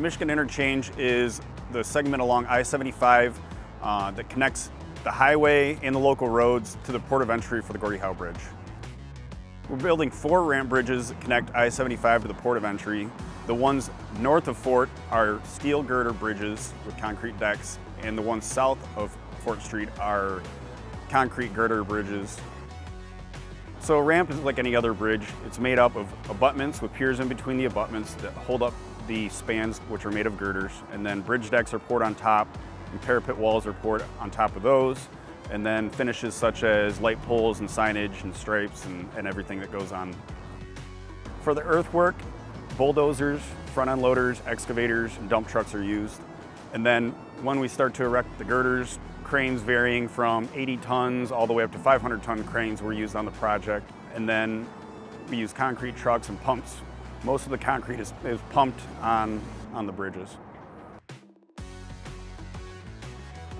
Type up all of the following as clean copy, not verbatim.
Michigan Interchange is the segment along I-75 that connects the highway and the local roads to the port of entry for the Gordie Howe Bridge. We're building 4 ramp bridges that connect I-75 to the port of entry. The ones north of Fort are steel girder bridges with concrete decks, and the ones south of Fort Street are concrete girder bridges. So a ramp is like any other bridge. It's made up of abutments with piers in between the abutments that hold up the spans, which are made of girders, and then bridge decks are poured on top, and parapet walls are poured on top of those, and then finishes such as light poles and signage and stripes and everything that goes on. For the earthwork, bulldozers, front end loaders, excavators, and dump trucks are used. And then when we start to erect the girders, cranes varying from 80 tons all the way up to 500-ton cranes were used on the project. And then we use concrete trucks and pumps. Most of the concrete is pumped on the bridges.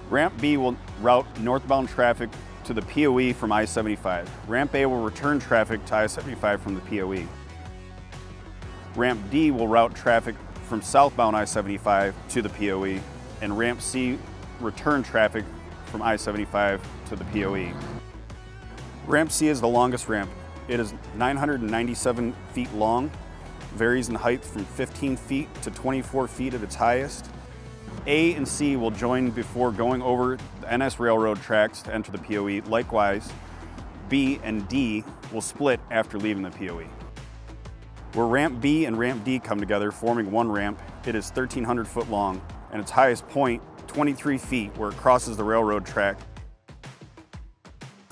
Ramp B will route northbound traffic to the POE from I-75. Ramp A will return traffic to I-75 from the POE. Ramp D will route traffic from southbound I-75 to the POE, and Ramp C return traffic from I-75 to the POE. Ramp C is the longest ramp. It is 997 feet long, varies in height from 15 feet to 24 feet at its highest. A and C will join before going over the NS Railroad tracks to enter the POE. Likewise, B and D will split after leaving the POE. Where Ramp B and Ramp D come together, forming one ramp, it is 1,300 foot long, and its highest point, 23 feet, where it crosses the railroad track.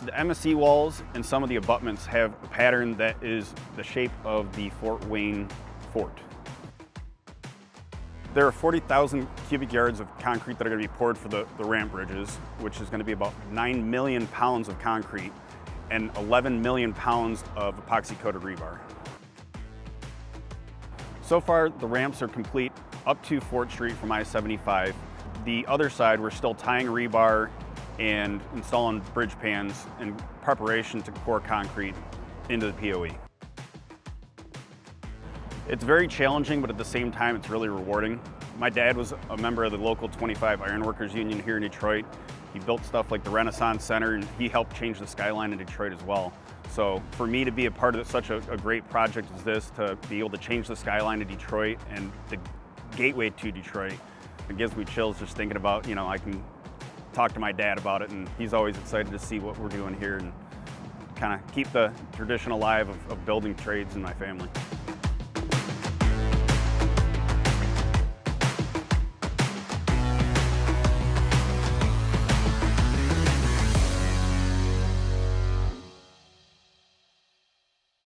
The MSE walls and some of the abutments have a pattern that is the shape of the Fort Wayne fort. There are 40,000 cubic yards of concrete that are going to be poured for the ramp bridges, which is going to be about 9 million pounds of concrete and 11 million pounds of epoxy-coated rebar. So far, the ramps are complete up to Fort Street from I-75. The other side, we're still tying rebar and installing bridge pans in preparation to pour concrete into the POE. It's very challenging, but at the same time, it's really rewarding. My dad was a member of the local 25 Ironworkers Union here in Detroit. He built stuff like the Renaissance Center, and he helped change the skyline in Detroit as well. So for me to be a part of such a great project as this, to be able to change the skyline of Detroit and the gateway to Detroit, it gives me chills just thinking about, I can talk to my dad about it, and he's always excited to see what we're doing here and kind of keep the tradition alive of building trades in my family.